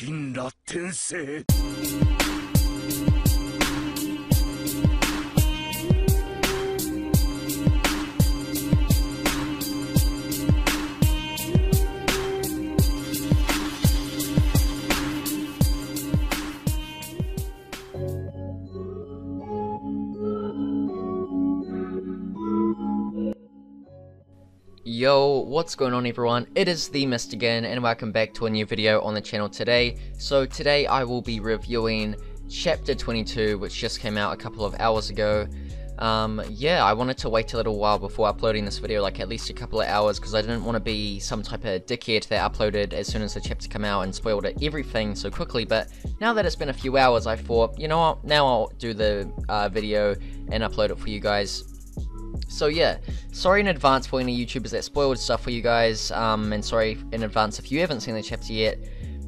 神羅転生 Yo, what's going on everyone? It is the Mist again and welcome back to a new video on the channel today. So today I will be reviewing chapter 22, which just came out a couple of hours ago. Yeah, I wanted to wait a little while before uploading this video, like at least a couple of hours, because I didn't want to be some type of dickhead that uploaded as soon as the chapter came out and spoiled everything so quickly. But now that it's been a few hours, I thought, you know what, now I'll do the video and upload it for you guys. So yeah, sorry in advance for any YouTubers that spoiled stuff for you guys, and sorry in advance if you haven't seen the chapter yet,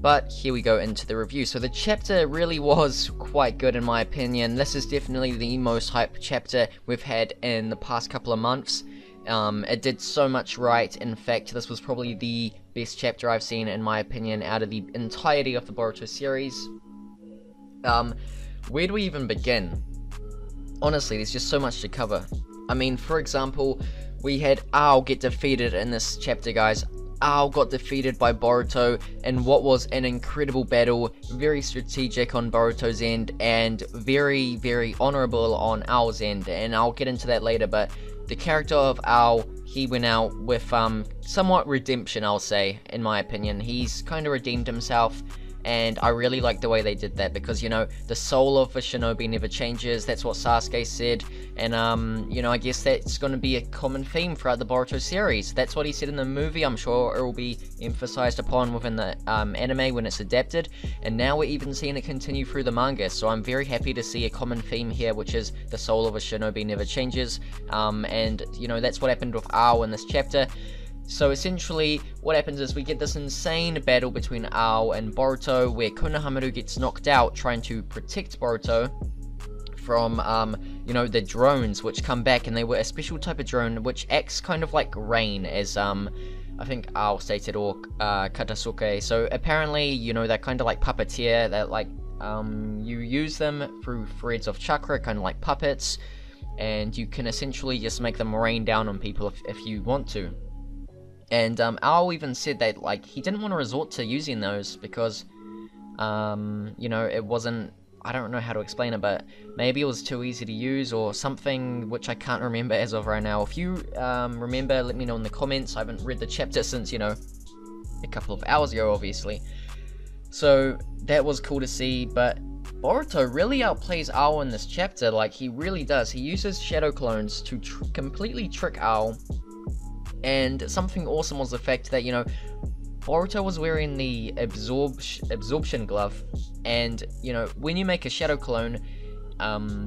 but here we go into the review. So the chapter really was quite good in my opinion. This is definitely the most hyped chapter we've had in the past couple of months. It did so much right. In fact, this was probably the best chapter I've seen in my opinion out of the entirety of the Boruto series. Where do we even begin? Honestly, there's just so much to cover. I mean, for example, we had Ao get defeated in this chapter, guys. Ao got defeated by Boruto in what was an incredible battle, very strategic on Boruto's end, and very, very honorable on Ao's end, and I'll get into that later, but the character of Ao, he went out with somewhat redemption, I'll say, in my opinion. He's kind of redeemed himself, and I really like the way they did that, because, you know, the soul of a shinobi never changes. That's what Sasuke said, and, you know, I guess that's going to be a common theme throughout the Boruto series. That's what he said in the movie. I'm sure it will be emphasized upon within the anime when it's adapted, and now we're even seeing it continue through the manga, so I'm very happy to see a common theme here, which is the soul of a shinobi never changes, and, you know, that's what happened with Ao in this chapter. So essentially, what happens is we get this insane battle between Ao and Boruto, where Konohamaru gets knocked out trying to protect Boruto from, you know, the drones which come back, and they were a special type of drone which acts kind of like rain, as, I think Ao stated, or Katasuke. So apparently, you know, they're kind of like puppeteer, that like, you use them through threads of chakra, kind of like puppets, and you can essentially just make them rain down on people if you want to. And Ao even said that, like, he didn't want to resort to using those because, you know, it wasn't, I don't know how to explain it, but maybe it was too easy to use or something, which I can't remember as of right now. If you remember, let me know in the comments. I haven't read the chapter since, you know, a couple of hours ago, obviously. So that was cool to see, but Boruto really outplays Ao in this chapter. Like, he really does. He uses shadow clones to completely trick Ao. And something awesome was the fact that, you know, Boruto was wearing the absorption glove, and, you know, when you make a shadow clone,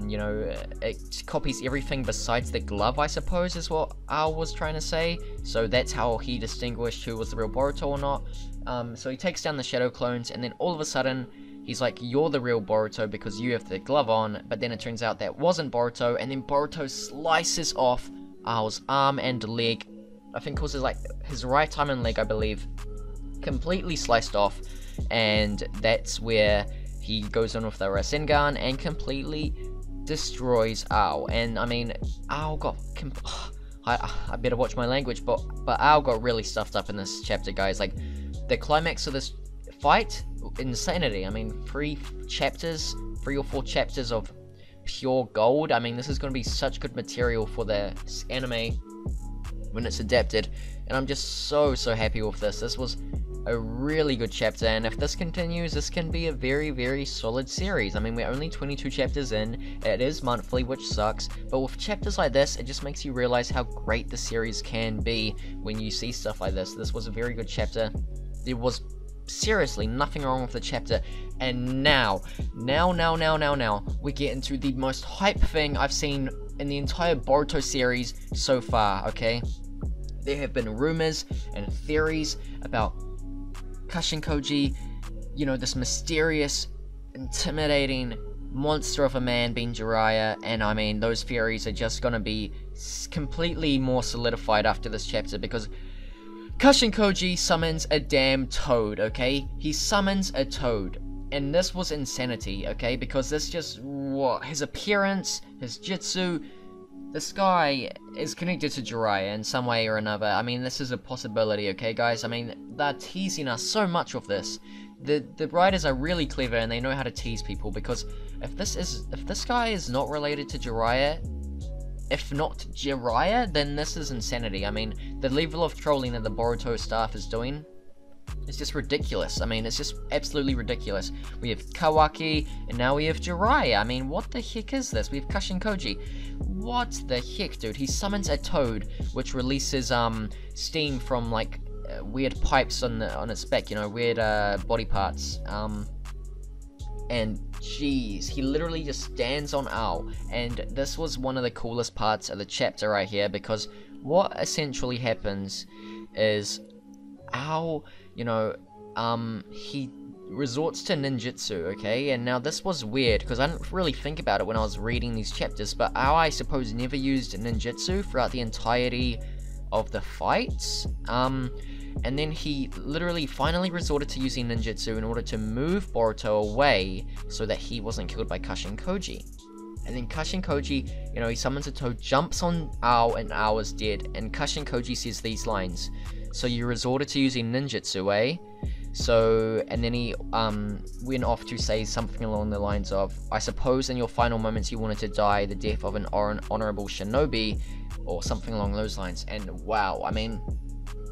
you know, it copies everything besides the glove, I suppose, is what Ao was trying to say. So that's how he distinguished who was the real Boruto or not. So he takes down the shadow clones, and then all of a sudden, he's like, you're the real Boruto because you have the glove on, but then it turns out that wasn't Boruto, and then Boruto slices off Ao's arm and leg. I think it was his right arm and leg, I believe, completely sliced off, and that's where he goes on with the Rasengan and completely destroys Ao. And I mean, Ao got I better watch my language, but Ao got really stuffed up in this chapter, guys. Like, the climax of this fight, insanity. I mean, 3 or 4 chapters of pure gold. I mean, this is going to be such good material for the anime when it's adapted, and I'm just so happy with this. This was a really good chapter, and if this continues, this can be a very, very solid series. I mean, we're only 22 chapters in, it is monthly, which sucks, but with chapters like this, it just makes you realize how great the series can be when you see stuff like this. This was a very good chapter. There was seriously nothing wrong with the chapter, and now, we get into the most hype thing I've seen in the entire Boruto series so far, okay? There have been rumors and theories about Kashin Koji, you know, this mysterious, intimidating monster of a man being Jiraiya, and I mean, those theories are just gonna be completely more solidified after this chapter, because Kashin Koji summons a damn toad, okay? He summons a toad. And this was insanity, okay? Because this just, what, his appearance, his jutsu, this guy is connected to Jiraiya in some way or another. I mean, this is a possibility, okay, guys? I mean, they're teasing us so much with this. The writers are really clever and they know how to tease people, because if this guy is not related to Jiraiya, if not Jiraiya, then this is insanity. I mean, the level of trolling that the Boruto staff is doing is just ridiculous. I mean, it's just absolutely ridiculous. We have Kawaki, and now we have Jiraiya. I mean, what the heck is this? We have Kashin Koji. What the heck, dude? He summons a toad, which releases steam from like weird pipes on its back. You know, weird body parts. And jeez, he literally just stands on Ao. And this was one of the coolest parts of the chapter right here, because what essentially happens is Ao, you know, he resorts to ninjutsu, okay? And now this was weird, because I didn't really think about it when I was reading these chapters, but Ao, I suppose, never used ninjutsu throughout the entirety of the fights. And then he literally finally resorted to using ninjutsu in order to move Boruto away so that he wasn't killed by Kashin Koji. And then Kashin Koji, you know, he summons a toad, jumps on Ao, and Ao is dead. And Kashin Koji says these lines: "So you resorted to using ninjutsu, eh?" So, and then he went off to say something along the lines of, "I suppose in your final moments you wanted to die the death of an honorable shinobi," or something along those lines. And wow, I mean,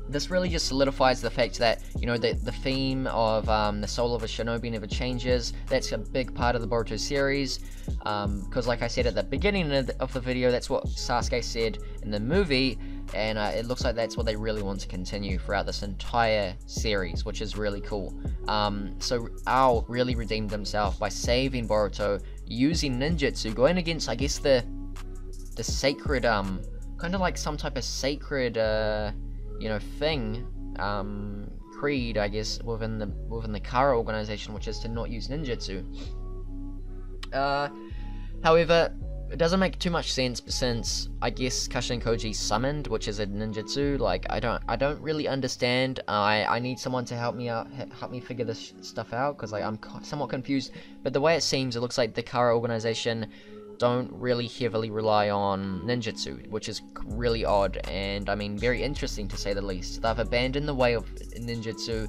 this really just solidifies the fact that, you know, the theme of the soul of a shinobi never changes. That's a big part of the Boruto series, because like I said at the beginning of the video, that's what Sasuke said in the movie, and it looks like that's what they really want to continue throughout this entire series, which is really cool. So Ao really redeemed himself by saving Boruto, using ninjutsu, going against, I guess, the sacred, kind of like some type of sacred, you know, thing, creed, I guess, within the Kara organization, which is to not use ninjutsu. However, it doesn't make too much sense, since I guess Kashin Koji summoned, which is a ninjutsu. Like, I don't really understand. I need someone to help me out, help me figure this stuff out, because like I'm somewhat confused. But the way it seems, it looks like the Kara organization don't really heavily rely on ninjutsu, which is really odd, and I mean, very interesting to say the least. They've abandoned the way of ninjutsu.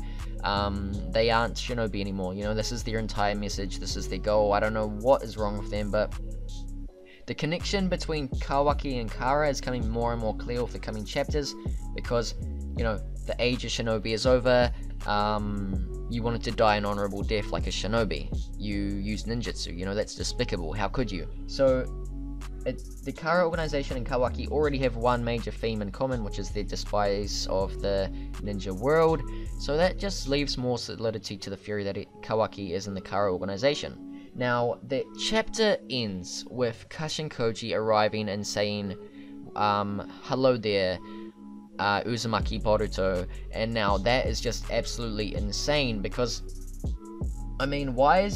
They aren't shinobi anymore, you know, this is their entire message, this is their goal. I don't know what is wrong with them, but the connection between Kawaki and Kara is coming more and more clear with the coming chapters, because, you know, the age of shinobi is over. You wanted to die an honorable death like a shinobi. You used ninjutsu, you know, that's despicable. How could you? So, the Kara organization and Kawaki already have one major theme in common, which is their despise of the ninja world. So that just leaves more solidity to the theory that Kawaki is in the Kara organization. Now, the chapter ends with Kashin Koji arriving and saying, "Hello there, Uzumaki Boruto," and now that is just absolutely insane, because, I mean, why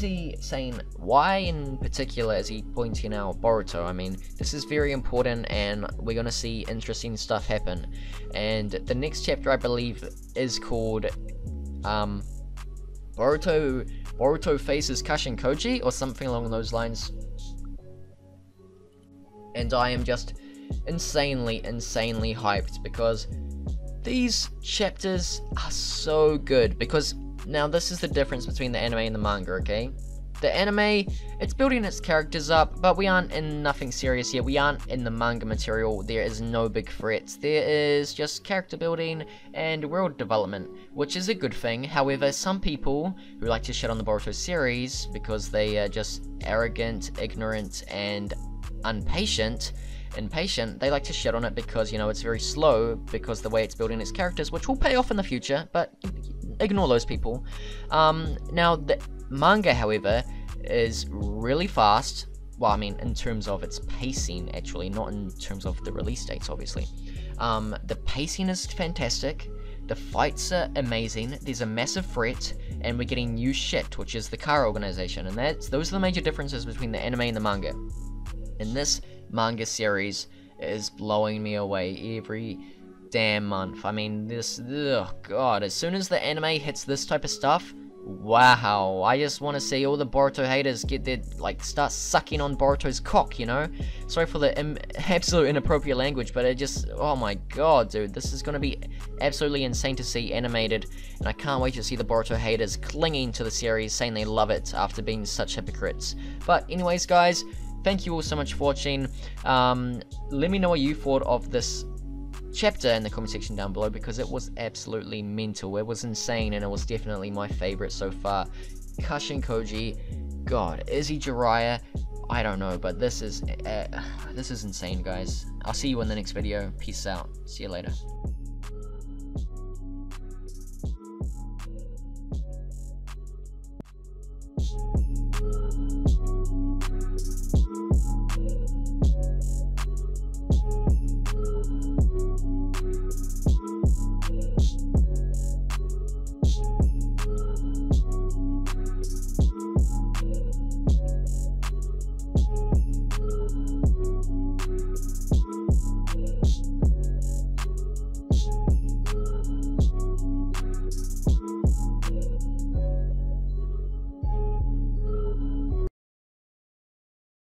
in particular is he pointing out Boruto? I mean, this is very important, and we're gonna see interesting stuff happen. And the next chapter, I believe, is called Boruto faces Kashin Koji, or something along those lines. And I am just insanely hyped, because these chapters are so good. Because now this is the difference between the anime and the manga, okay? The anime, it's building its characters up, but we aren't in nothing serious here. We aren't in the manga material. There is no big threats. There is just character building and world development, which is a good thing. However, some people who like to shit on the Boruto series because they are just arrogant, ignorant, and impatient, they like to shit on it because, you know, it's very slow, because the way it's building its characters, which will pay off in the future, but ignore those people. Now, the manga, however, is really fast. Well, I mean, in terms of its pacing, actually, not in terms of the release dates, obviously. The pacing is fantastic, the fights are amazing, there's a massive threat, and we're getting new shit, which is the Kara organization, and those are the major differences between the anime and the manga. And this manga series is blowing me away damn month. I mean, this, ugh, God, as soon as the anime hits this type of stuff, wow, I just want to see all the Boruto haters get their, like, start sucking on Boruto's cock, you know? Sorry for the absolute inappropriate language, but it just, oh my god, dude, this is going to be absolutely insane to see animated, and I can't wait to see the Boruto haters clinging to the series, saying they love it after being such hypocrites. But anyways, guys, thank you all so much for watching. Let me know what you thought of this chapter in the comment section down below, because it was absolutely mental. It was insane, and it was definitely my favorite so far. Kashin Koji, god, is he Jiraiya? I don't know, but this is insane, guys. I'll see you in the next video. Peace out. See you later.